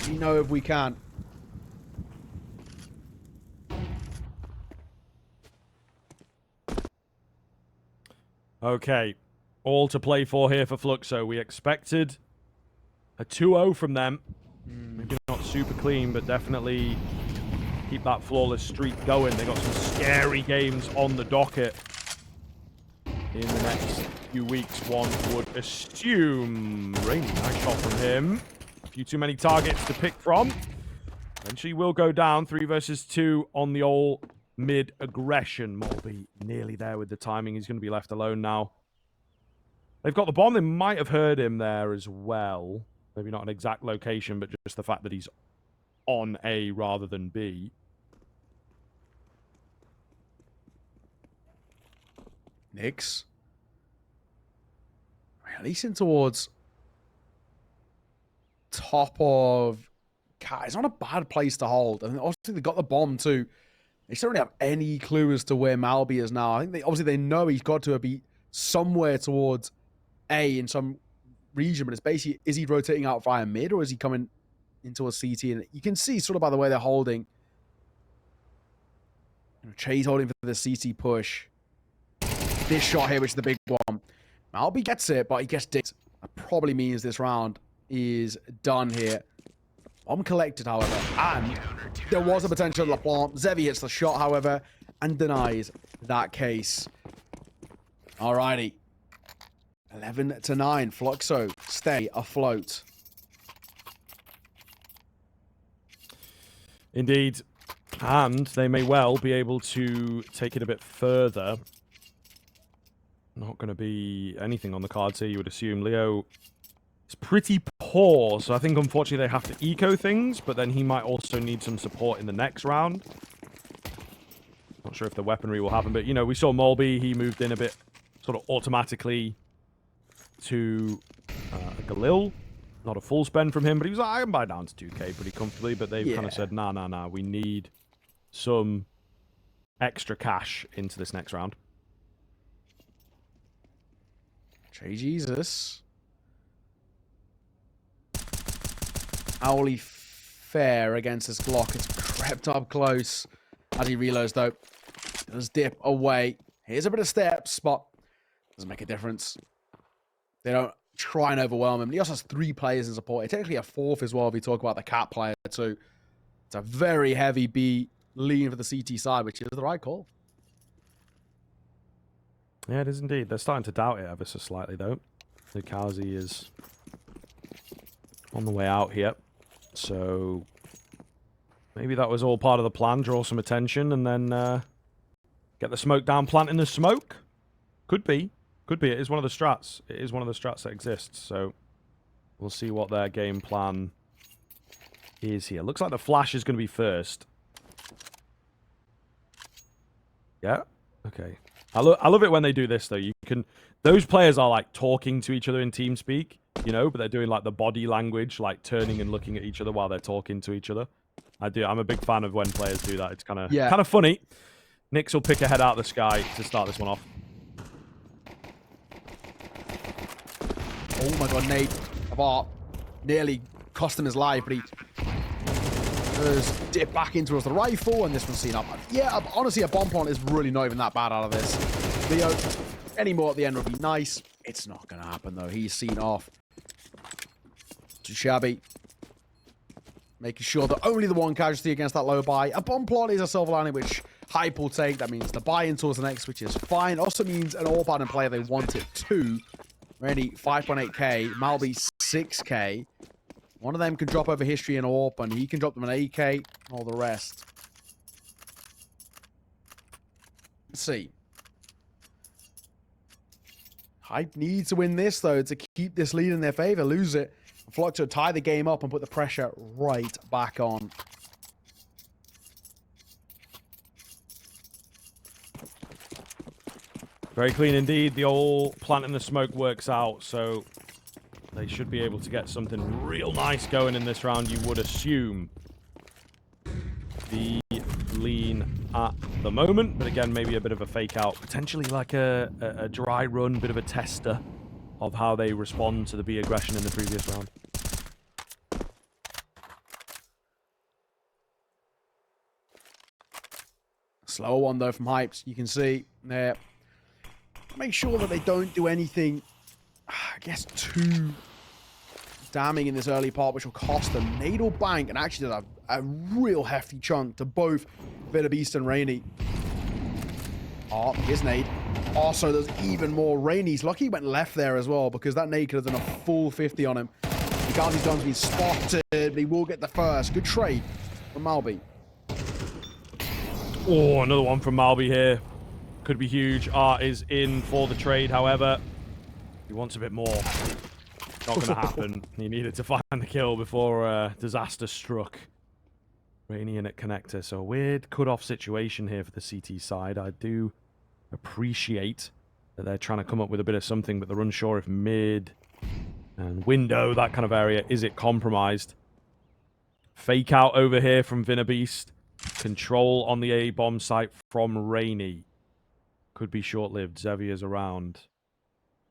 We know if we can. Okay, all to play for here for Fluxo. We expected a 2-0 from them. Maybe not super clean, but definitely keep that flawless streak going. They got some scary games on the docket in the next few weeks, one would assume. Rainy, nice shot from him. A few too many targets to pick from. Eventually will go down. 3 versus 2 on the all mid aggression. Morby nearly there with the timing. He's going to be left alone now. They've got the bomb. They might have heard him there as well. Maybe not an exact location, but just the fact that he's on A rather than B. Nix. Releasing towards top of... God, it's not a bad place to hold. And obviously they got the bomb too. They don't really have any clue as to where Malby is now. I think they know he's got to be somewhere towards A in some region, but it's basically, is he rotating out via mid or is he coming into a CT? And you can see sort of by the way they're holding. Che's holding for the CT push. This shot here, which is the big one. Malby gets it, but he gets dicked. That probably means this round is done here. Bomb collected, however, and there was a potential LaPlante. Zevi hits the shot, however, and denies that case. Alrighty. 11-9. Fluxo stay afloat. Indeed. And they may well be able to take it a bit further. Not going to be anything on the cards here, you would assume. Leo is pretty poor, so I think unfortunately they have to eco things, but then he might also need some support in the next round. Not sure if the weaponry will happen, but, you know, we saw Molby. He moved in a bit sort of automatically to Galil. Not a full spend from him, but he was like, I can buy down to 2k pretty comfortably, but they've kind of said, nah, we need some extra cash into this next round. Trey Jesus. Howley fair against this Glock. It's crept up close as he reloads, though. Does dip away. Here's a bit of steps, but doesn't make a difference. They don't try and overwhelm him. He also has 3 players in support. It's technically a 4th as well if you talk about the cat player, too. It's a very heavy B lean for the CT side, which is the right call. Yeah, it is indeed. They're starting to doubt it ever so slightly, though. Lukazi is on the way out here. So maybe that was all part of the plan. Draw some attention and then get the smoke down, plant in the smoke. Could be. Could be. It is one of the strats. It is one of the strats that exists. So we'll see what their game plan is here. Looks like the flash is going to be first. Yeah? Okay. I love it when they do this, though. You can... Those players are, like, talking to each other in TeamSpeak, you know, but they're doing, like, the body language, like, turning and looking at each other while they're talking to each other. I'm a big fan of when players do that. It's kind of funny. Nix will pick a head out of the sky to start this one off. Oh my god, Nate of Art nearly cost him his life, but he does dip back in towards the rifle, and this one's seen up. Yeah, honestly, a bomb plant is really not even that bad out of this. Leo, any more at the end would be nice. It's not going to happen, though. He's seen off. Too shabby. Making sure that only the one casualty against that low buy. A bomb plant is a silver lining, which Hype will take. That means the buy-in towards the next, which is fine. Also means an all-button player they want it too. Randy, 5.8k. Malby, 6k. One of them can drop over history and AWP, and he can drop them an AK. All the rest. Let's see. Hype needs to win this, though, to keep this lead in their favor. Lose it. Fluxo tie the game up and put the pressure right back on. Very clean indeed. The old plant in the smoke works out, so they should be able to get something real nice going in this round, you would assume. The lean at the moment, but again, maybe a bit of a fake out. Potentially like a dry run, bit of a tester of how they respond to the B aggression in the previous round. Slower one, though, from Hypes. You can see there. Make sure that they don't do anything, I guess, too damning in this early part, which will cost them. Nadal Bank, and actually did a real hefty chunk to both Beast and Rainy. Oh, here's Nade. Also, there's even more Rainy's. Lucky he went left there as well, because that Nade could have done a full 50 on him. Lukazi's gun's been spotted, but he will get the first. Good trade from Malby. Oh, another one from Malby here. Could be huge. Art is in for the trade, however. He wants a bit more. Not going to happen. He needed to find the kill before disaster struck. Rainy in at connector. So a weird cut-off situation here for the CT side. I do appreciate that they're trying to come up with a bit of something, but they're unsure if mid and window, that kind of area, is it compromised? Fake out over here from Beast. Control on the A-bomb site from Rainy. Could be short-lived. Xavier's around.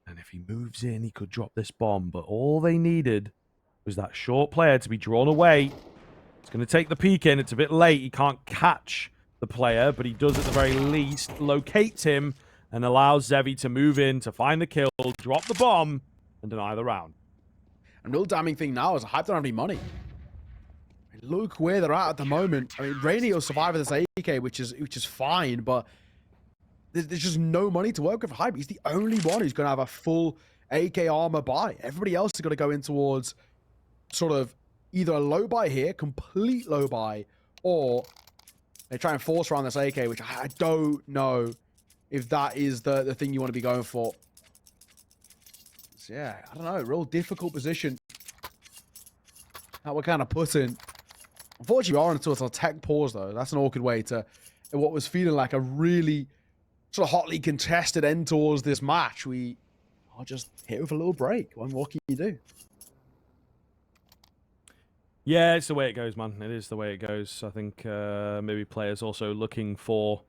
And if he moves in, he could drop this bomb. But all they needed was that short player to be drawn away. It's going to take the peek in. It's a bit late. He can't catch the player, but he does at the very least locate him and allows Zevi to move in to find the kill, drop the bomb, and deny the round. And the real damning thing now is Hype don't have any money. Look where they're at the moment. I mean, Rainy will survive with this AK, which is fine, but there's just no money to work with for Hype. He's the only one who's going to have a full AK armor buy. Everybody else is going to go in towards sort of either a low buy here, complete low buy, or they try and force around this AK, which I don't know if that is the thing you want to be going for. So yeah, I don't know. Real difficult position that we're kind of put in. Unfortunately, we are into a tech pause, though. That's an awkward way to what was feeling like a really sort of hotly contested end towards this match. We are just hit with a little break. What can you do? Yeah, it's the way it goes, man. It is the way it goes. I think maybe players also looking for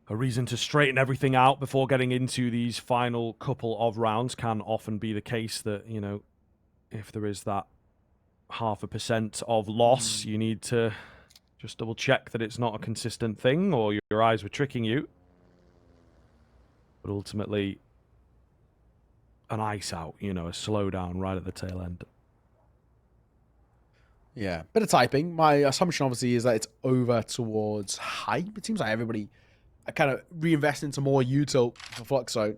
a reason to straighten everything out before getting into these final couple of rounds. Can often be the case that, you know, if there is that 0.5% of loss, you need to just double check that it's not a consistent thing or your eyes were tricking you. But ultimately, an ice out, you know, a slowdown right at the tail end. Yeah, bit of typing. My assumption, obviously, is that it's over towards Hype. It seems like everybody kind of reinvest into more util for Fluxo.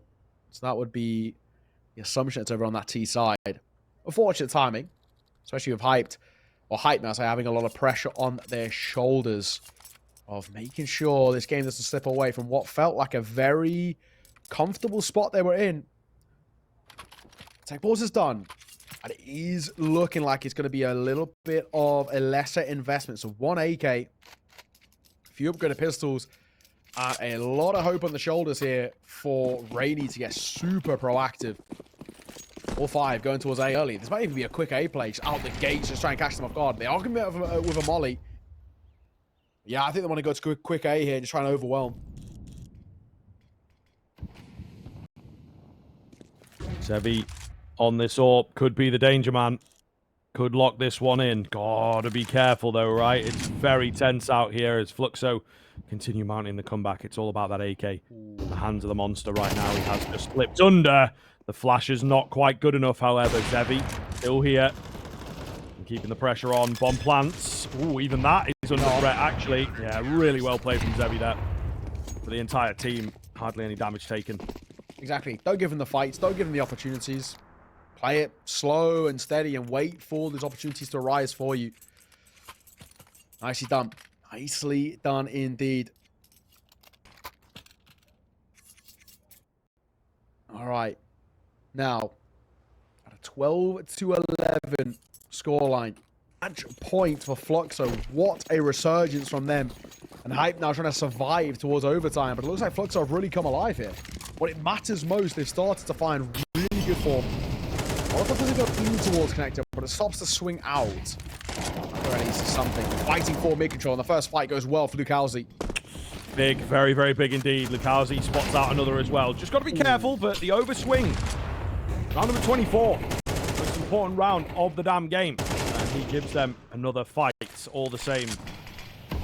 So that would be the assumption that's over on that T side. Unfortunate timing, especially with Hyped, or Hype now, so having a lot of pressure on their shoulders of making sure this game doesn't slip away from what felt like a very comfortable spot they were in. Tech pause is done. And it is looking like it's going to be a little bit of a lesser investment. So 1 AK, a few upgraded pistols, and a lot of hope on the shoulders here for Rainy to get super proactive. All 5 going towards A early. This might even be a quick A play. Just out the gates, just try and catch them off guard. They are going to be with a molly. Yeah, I think they want to go to quick A here and just try and overwhelm. Sevi on this AWP could be the danger man. Could lock this one in. Gotta be careful though, right? It's very tense out here as Fluxo continue mounting the comeback. It's all about that AK. The hands of the monster right now. He has just slipped under. The flash is not quite good enough, however. Zevi still here. And keeping the pressure on. Bomb plants. Ooh, even that is under threat, actually. Yeah, really well played from Zevi there. For the entire team. Hardly any damage taken. Exactly. Don't give them the fights. Don't give them the opportunities. Play it slow and steady and wait for those opportunities to arise for you. Nicely done. Nicely done indeed. All right. Now, at a 12-11 scoreline. Match point for Fluxo. What a resurgence from them. And Hype now trying to survive towards overtime. But it looks like Fluxo have really come alive here. When it matters most, they've started to find really good form. Well, it doesn't go in towards connector, but it stops the swing out. Already something. Fighting for mid-control, and the first fight goes well for Lukowski. Big, very, very big indeed. Lukowski spots out another as well. Just got to be careful, but the overswing. Round number 24. Most important round of the damn game. And he gives them another fight all the same.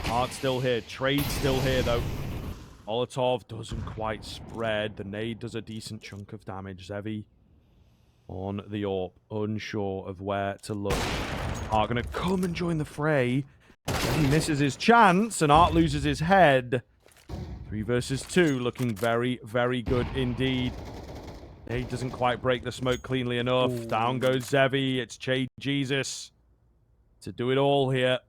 Heart still here. Trade still here, though. Molotov doesn't quite spread. The nade does a decent chunk of damage. Zevi on the AWP, unsure of where to look. Art going to come and join the fray. He misses his chance, and Art loses his head. 3 versus 2, looking very, very good indeed. He doesn't quite break the smoke cleanly enough. Ooh. Down goes Zevi. It's Che Jesus to do it all here.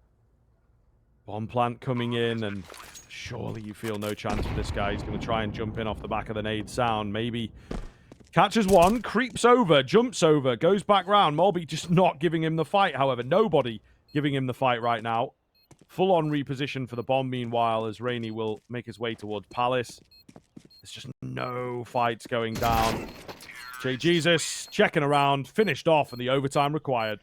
Bomb plant coming in, and surely you feel no chance for this guy. He's going to try and jump in off the back of the nade sound. Maybe catches one, creeps over, jumps over, goes back round. Molby just not giving him the fight, however. Nobody giving him the fight right now. Full-on reposition for the bomb, meanwhile, as Rainy will make his way towards Palace. There's just no fights going down. Jay Jesus checking around, finished off, and the overtime required.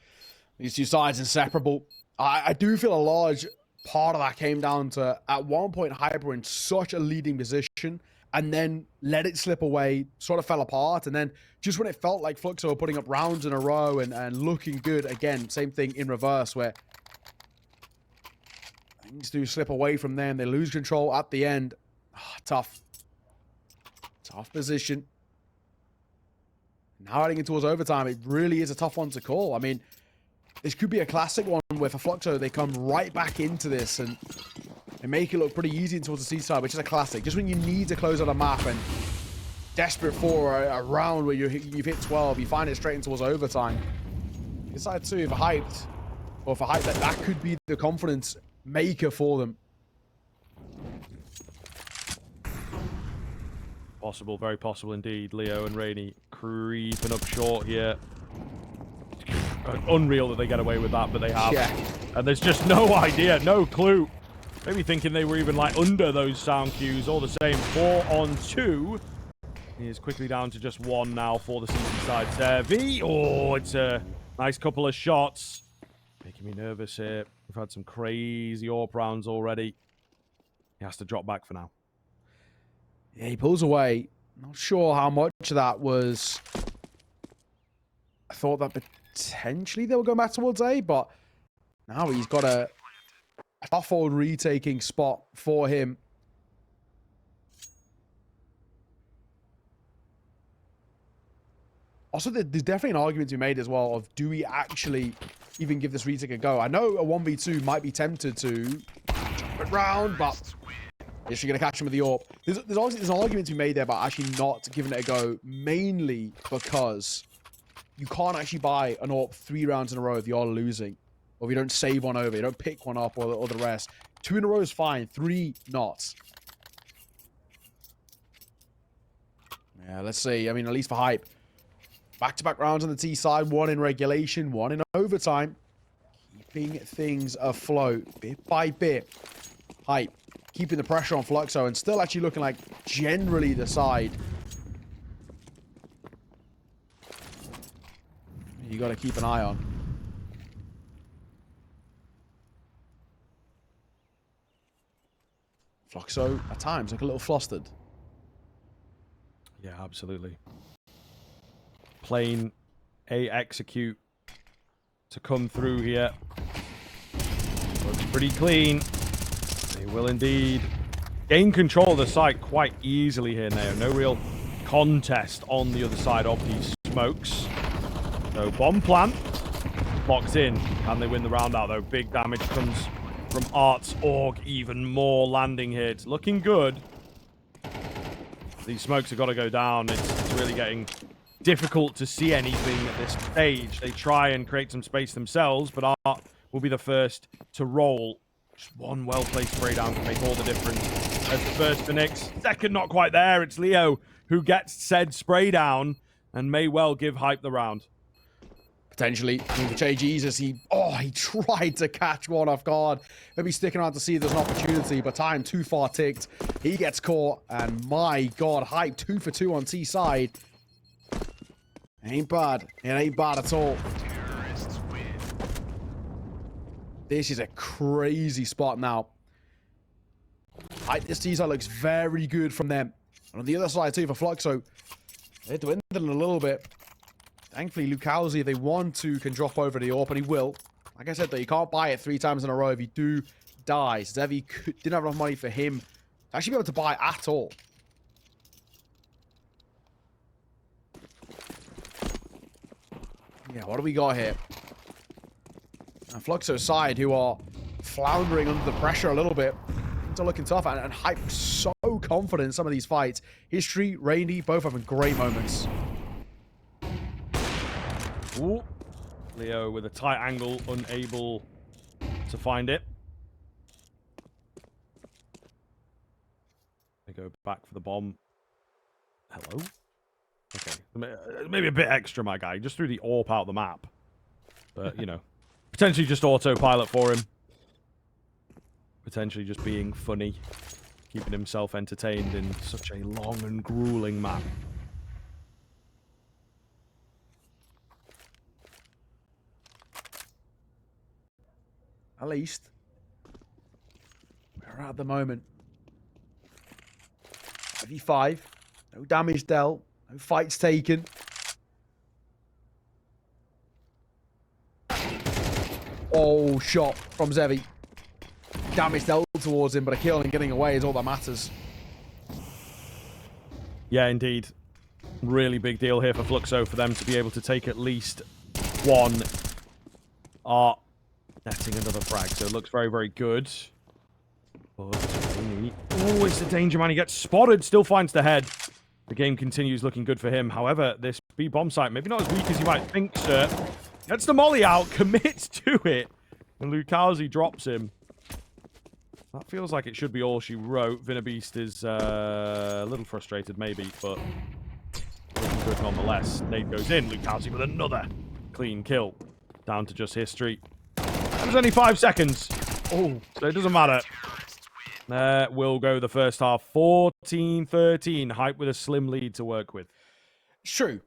These two sides inseparable. I do feel a large part of that came down to, at one point, Hyper in such a leading position, and then let it slip away, sort of fell apart, and then just when it felt like Fluxo were putting up rounds in a row and looking good, again, same thing in reverse, where things do slip away from them, they lose control at the end. Tough position. Now heading in towards overtime, it really is a tough one to call. I mean, this could be a classic one where for Fluxo, they come right back into this and make it look pretty easy towards the C-side, which is a classic. Just when you need to close out a map and desperate for a round where you've hit 12, you find it straight into towards overtime. Inside 2, if Hyped, or for Hyped, that could be the confidence maker for them. Possible, very possible indeed. Leo and Rainy creeping up short here. Unreal that they get away with that, but they have. Yeah. And there's just no idea, no clue. Maybe thinking they were even like under those sound cues. All the same, 4 on 2. He is quickly down to just 1 now for the CC side. Sevi. Oh, it's a nice couple of shots. Making me nervous here. We've had some crazy AWP rounds already. He has to drop back for now. Yeah, he pulls away. Not sure how much of that was... I thought that potentially they were going back towards A, but now he's got a tough old retaking spot for him. Also, there's definitely an argument to be made as well of, do we actually even give this retake a go? I know a 1v2 might be tempted to jump it round, but Is she going to catch him with the AWP? There's an argument to be made there about actually not giving it a go, mainly because you can't actually buy an AWP 3 rounds in a row if you're losing, or if you don't save one over, you don't pick one up, or the rest. 2 in a row is fine, 3 not. Yeah, let's see. I mean, at least for Hype. Back-to-back rounds on the T side, 1 in regulation, 1 in overtime. Keeping things afloat, bit by bit. Hype keeping the pressure on Fluxo and still actually looking like generally the side you got to keep an eye on. Fluxo at times like a little flustered. Yeah, absolutely. Playing a execute to come through here. Looks pretty clean. They will indeed gain control of the site quite easily here now. No real contest on the other side of these smokes. So bomb plant locks in. Can they win the round out though? Big damage comes from Art's Org. Even more landing here. It's looking good. These smokes have got to go down. It's really getting difficult to see anything at this stage. They try and create some space themselves, but Art will be the first to roll. Just one well-placed spray down can make all the difference. As the first for Nyx. Second, not quite there. It's Leo who gets said spray down and may well give Hype the round. Potentially. I mean, for Che Jesus, he tried to catch one off guard. Maybe sticking around to see if there's an opportunity, but time too far ticked. He gets caught, and my God, Hype 2 for 2 on T side. Ain't bad. It ain't bad at all. This is a crazy spot now. Hype, this T side looks very good from them. And on the other side too for Fluxo, they're dwindling a little bit. Thankfully, Lukowski, if they want to, can drop over the AWP, and he will. Like I said, though, you can't buy it 3 times in a row. If you do die, Zevi didn't have enough money for him to actually be able to buy at all. Yeah, what do we got here? And Fluxo's side, who are floundering under the pressure a little bit. Things are looking tough, and Hype so confident in some of these fights. History, Rainy, both having great moments. Ooh. Leo with a tight angle, unable to find it. They go back for the bomb. Hello? Okay. Maybe a bit extra, my guy. Just threw the AWP out the map. But, you know, potentially just autopilot for him. Potentially just being funny. Keeping himself entertained in such a long and grueling map. At least. We're at the moment. 5v5. No damage dealt. No fights taken. Oh, shot from Zevi. Damage dealt towards him, but a kill and getting away is all that matters. Yeah, indeed. Really big deal here for Fluxo for them to be able to take at least one. Art netting another frag, so it looks very, very good. But oh, it's the danger man. He gets spotted, still finds the head. The game continues looking good for him. However, this B bomb site, maybe not as weak as you might think, sir. Gets the molly out, commits to it, and Lukowski drops him. That feels like it should be all she wrote. Vinabeast is a little frustrated, maybe, but looking good nonetheless. Nade goes in. Lukowski with another clean kill. Down to just history. It was only 5 seconds. Oh, so it doesn't matter. There will go the first half. 14-13. Hype with a slim lead to work with. True.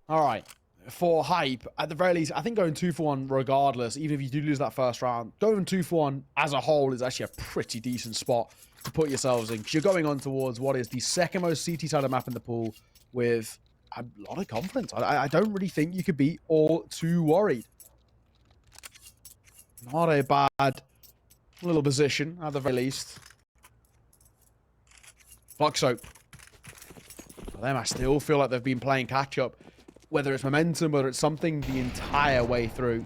All right. For Hype, at the very least, I think going 2 for 1 regardless, even if you do lose that first round, going 2 for 1 as a whole is actually a pretty decent spot to put yourselves in. Because you're going on towards what is the second most CT-sided map in the pool with a lot of confidence. I don't really think you could be all too worried. Not a bad little position, at the very least. Fluxo. For them, I still feel like they've been playing catch-up. Whether it's momentum, whether it's something, the entire way through.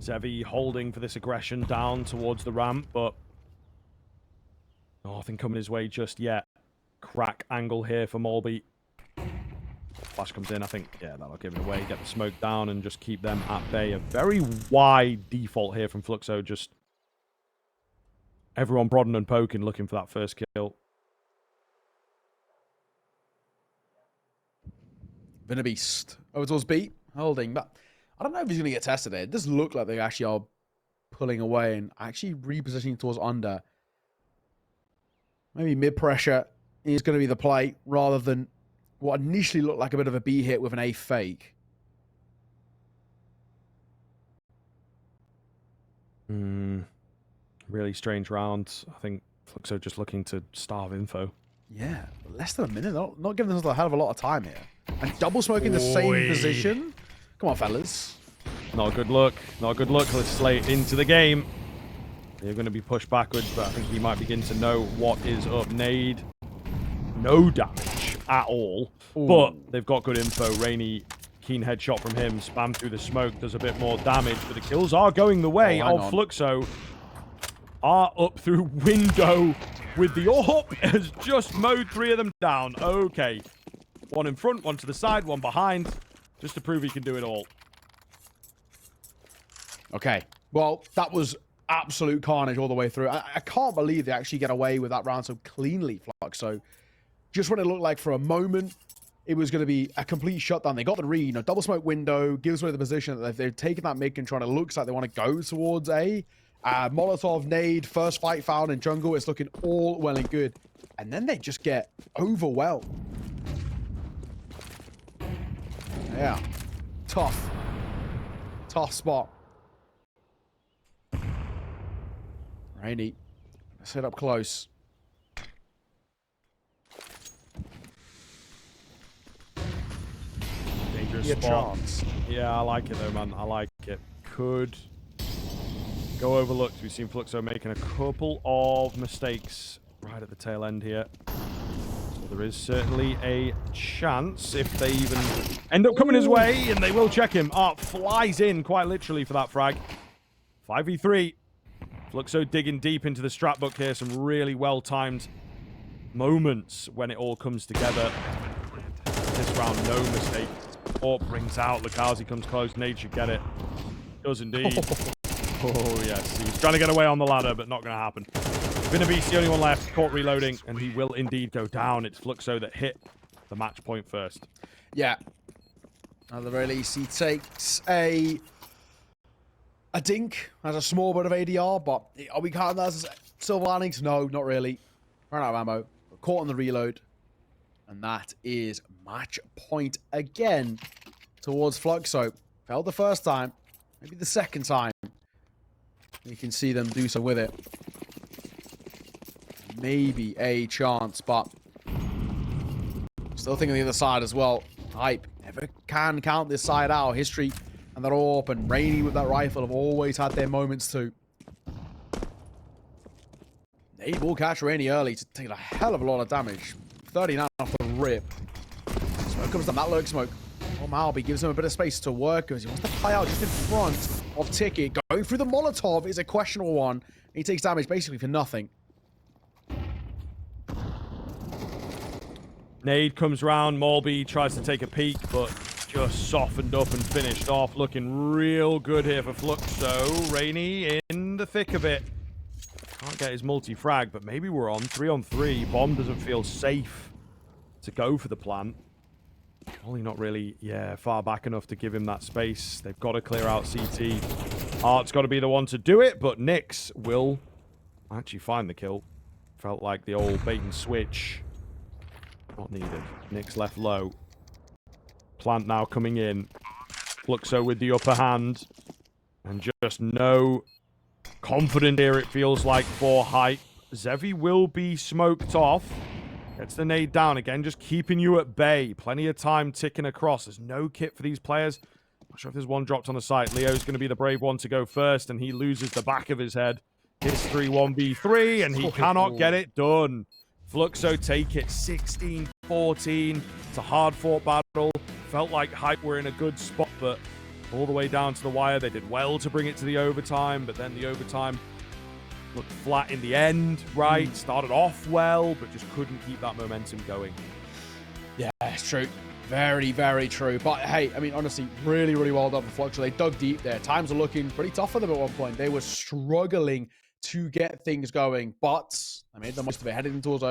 Zevi holding for this aggression down towards the ramp, but nothing coming his way just yet. Crack angle here for Molby. Flash comes in, I think, yeah, that'll give it away. Get the smoke down and just keep them at bay. A very wide default here from Fluxo. Just everyone prodding and poking, looking for that first kill. Been a beast. Over towards B, holding, but I don't know if he's going to get tested here. It does look like they actually are pulling away and actually repositioning towards under. Maybe mid-pressure is going to be the play rather than what initially looked like a bit of a B hit with an A fake. Really strange round. I think Fluxo just looking to starve info. Yeah, less than a minute. Not giving us a hell of a lot of time here. And double smoking the same position. Come on, fellas. Not a good look. Not a good look. Let's slate into the game. They're going to be pushed backwards, but I think he might begin to know what is up. Nade. No damage at all. Ooh. But they've got good info. Rainy, keen headshot from him. Spam through the smoke. Does a bit more damage, but the kills are going the way of Fluxo. Are up through window with the AWP. Has just mowed 3 of them down. Okay. One in front, one to the side, one behind. Just to prove he can do it all. Okay. Well, that was absolute carnage all the way through. I can't believe they actually get away with that round so cleanly, Fluxo. Just when it looked like for a moment it was going to be a complete shutdown. They got the read, double smoke window, gives away the position that they've taken that mid control. It looks like they want to go towards A. Molotov, nade, first fight found in jungle. It's looking all well and good. And then they just get overwhelmed. Yeah. Tough. Tough spot. Rainy. Let's hit up close. Dangerous spot. Chance. Yeah, I like it though, man. I like it. Could go overlooked. We've seen Fluxo making a couple of mistakes right at the tail end here. So there is certainly a chance if they even end up coming his way, and they will check him. Flies in quite literally for that frag. 5v3. Fluxo digging deep into the strat book here. Some really well-timed moments when it all comes together. This round, no mistake. AWP brings out. Lukazi comes close. Nade should get it. Does indeed. Oh, yes. He's trying to get away on the ladder, but not going to happen. Vinabe's the only one left. Caught reloading, and he will indeed go down. It's Fluxo that hit the match point first. Yeah. At the very least, he takes a dink, has a small bit of ADR, but are we counting that as silver linings? No, not really. Ran out of ammo. Caught on the reload. And that is match point again towards Fluxo. Failed the first time. Maybe the second time. You can see them do so with it. Maybe a chance, but still thinking the other side as well. Hype never can count this side out. History and they're all open. Rainy with that rifle have always had their moments too. Nade will catch Rainy early to take a hell of a lot of damage. 39 off the rip. Smoke comes down, that lurk smoke. Malby gives him a bit of space to work because he wants to play out just in front of Ticket. Going through the Molotov is a questionable one. He takes damage basically for nothing. Nade comes round. Molby tries to take a peek, but just softened up and finished off. Looking real good here for Fluxo. Rainy in the thick of it. Can't get his multi-frag, but maybe we're on 3-on-3. Bomb doesn't feel safe to go for the plant. Only not really, far back enough to give him that space. They've got to clear out CT. Art's got to be the one to do it, but Nyx will actually find the kill. Felt like the old bait and switch. Not needed. Nyx left low. Plant now coming in. Fluxo with the upper hand. And just no confident here, it feels like, for Hype. Zevi will be smoked off. Gets the nade down again, just keeping you at bay. Plenty of time ticking across. There's no kit for these players. Not sure if there's one dropped on the site. Leo's going to be the brave one to go first, and he loses the back of his head. History 1v3, and he cannot get it done. Fluxo take it 16-14. It's a hard-fought battle. Felt like Hype were in a good spot, but all the way down to the wire. They did well to bring it to the overtime, but then the overtime looked flat in the end, right? Started off well, but just couldn't keep that momentum going. Yeah, it's true. Very, very true. But hey, I mean, honestly, really, really well done for Fluxo. They dug deep there. Times are looking pretty tough for them at one point. They were struggling to get things going, but I made the most of it, heading towards